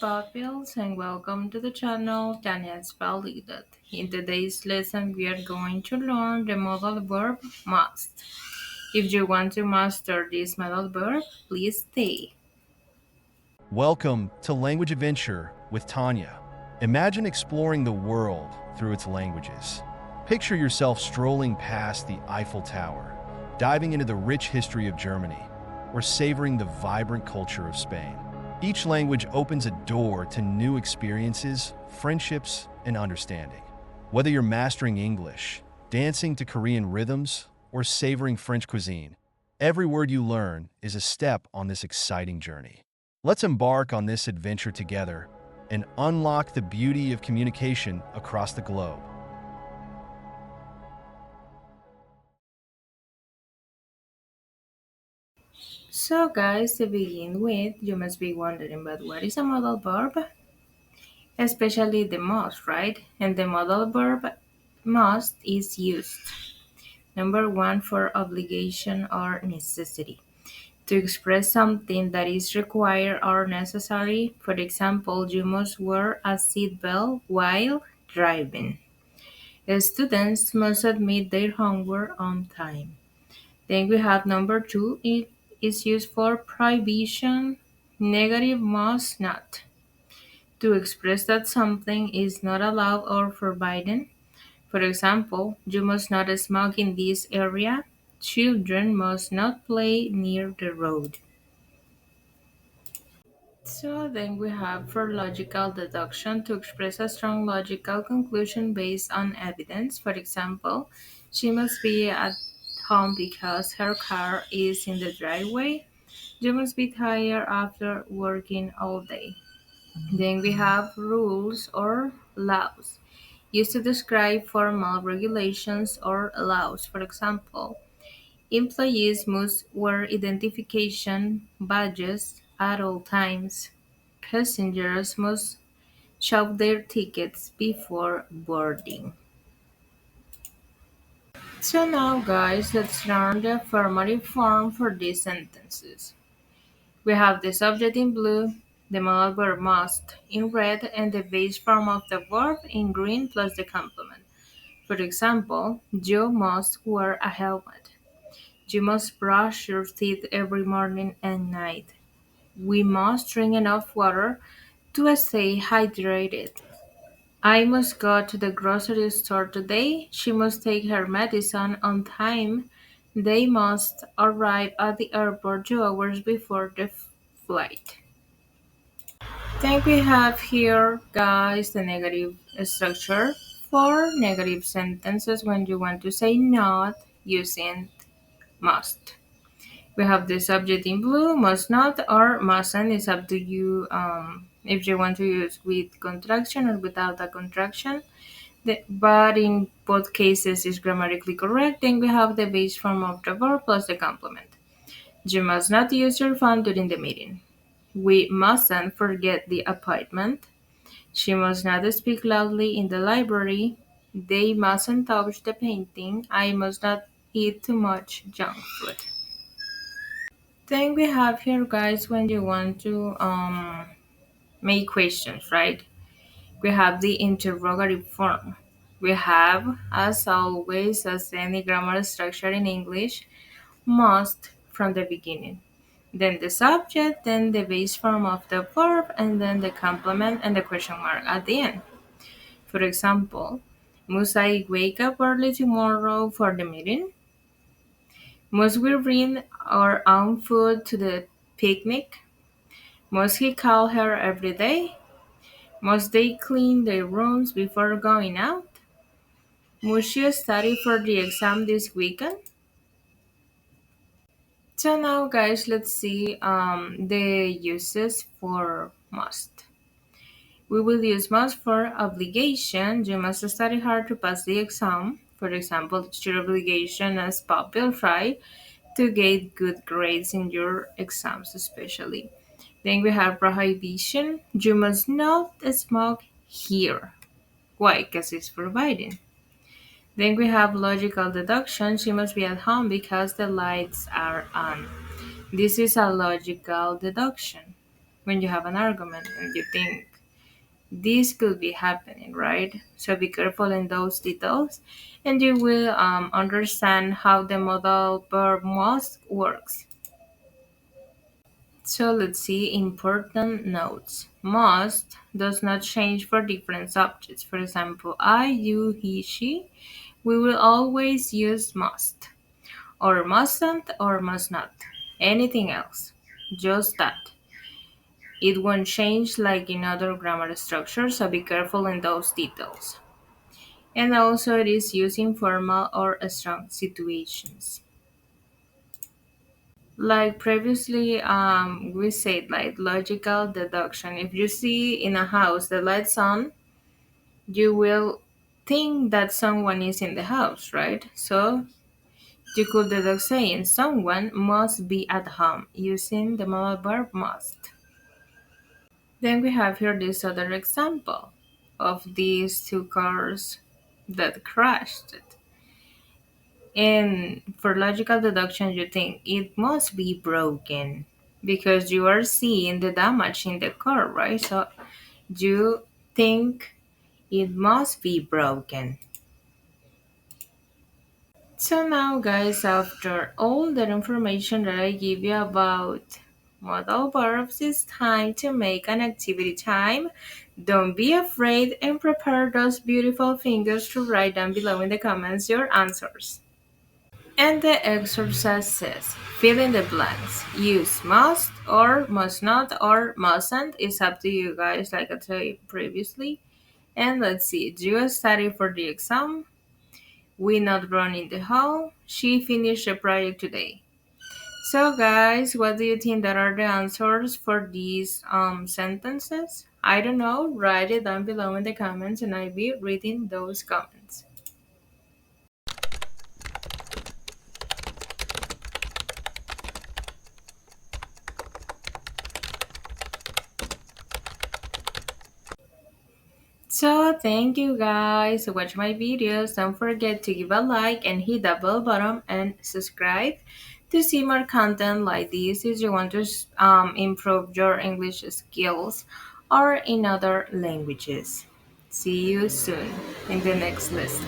pupils, and welcome to the channel Tanya's Validated. In today's lesson, we are going to learn the modal verb must. If you want to master this modal verb, please stay. Welcome to Language Adventure with Tanya. Imagine exploring the world through its languages. Picture yourself strolling past the Eiffel Tower, diving into the rich history of Germany, or savoring the vibrant culture of Spain. Each language opens a door to new experiences, friendships, and understanding. Whether you're mastering English, dancing to Korean rhythms, or savoring French cuisine, every word you learn is a step on this exciting journey. Let's embark on this adventure together and unlock the beauty of communication across the globe. So, guys, to begin with, you must be wondering, but what is a modal verb? Especially the must, right? And the modal verb must is used. Number one, for obligation or necessity, to express something that is required or necessary. For example, you must wear a seatbelt while driving. Students must submit their homework on time. Then we have number two, it is used for prohibition, negative must not, to express that something is not allowed or forbidden. For example, you must not smoke in this area. Children must not play near the road. So then we have for logical deduction, to express a strong logical conclusion based on evidence. For example, she must be at home because her car is in the driveway. You must be tired after working all day. Then we have rules or laws, used to describe formal regulations or laws. For example, employees must wear identification badges at all times. Passengers must shop their tickets before boarding. So now guys, let's learn the affirmative form for these sentences. We have the subject in blue, the modal verb must in red, and the base form of the verb in green plus the complement. For example, you must wear a helmet. You must brush your teeth every morning and night. We must drink enough water to stay hydrated. I must go to the grocery store today. She must take her medicine on time. They must arrive at the airport 2 hours before the flight. Then we have here, guys, the negative structure for negative sentences when you want to say not using must. We have the subject in blue, must not or mustn't. It's up to you if you want to use with contraction or without a contraction. But in both cases is grammatically correct. Then we have the base form of the verb plus the complement. You must not use your phone during the meeting. We mustn't forget the appointment. She must not speak loudly in the library. They mustn't touch the painting. I must not eat too much junk food. Then we have here, guys, when you want to make questions, right? We have the interrogative form. We have, as always, as any grammar structure in English, must from the beginning. Then the subject, then the base form of the verb, and then the complement and the question mark at the end. For example, must I wake up early tomorrow for the meeting? Must we bring our own food to the picnic? Must he call her every day? Must they clean their rooms before going out? Must you study for the exam this weekend? So now guys, let's see the uses for must. We will use must for obligation. You must study hard to pass the exam. For example, it's your obligation as pupil, right? To get good grades in your exams especially. Then we have prohibition. You must not smoke here. Why? Because it's forbidden. Then we have logical deduction. She must be at home because the lights are on. This is a logical deduction. when you have an argument and you think this could be happening, right? So be careful in those details and you will understand how the modal verb must works. So let's see important notes. Must does not change for different subjects. For example, I, you, he, she. We will always use must, or mustn't, or must not. Anything else. Just that. It won't change like in other grammar structures, so be careful in those details. And also, it is used in formal or strong situations. Like previously, we said like logical deduction. If you see in a house the lights on, you will think that someone is in the house, right? So you could deduct saying someone must be at home using the modal verb must. Then we have here this other example of these two cars that crashed. And for logical deduction, you think it must be broken because you are seeing the damage in the car, right? So you think it must be broken. So now, guys, after all that information that I give you about modal verbs, it's time to make an activity time. Don't be afraid and prepare those beautiful fingers to write down below in the comments your answers. And the exercise says, fill in the blanks. Use must or must not or mustn't. It's up to you guys, like I said previously. And let's see, do you study for the exam? We not run in the hall. She finished the project today. So guys, what do you think that are the answers for these sentences? I don't know. Write it down below in the comments and I'll be reading those comments. So thank you guys to watch my videos. Don't forget to give a like and hit the bell button and subscribe to see more content like this if you want to improve your English skills or in other languages. See you soon in the next lesson.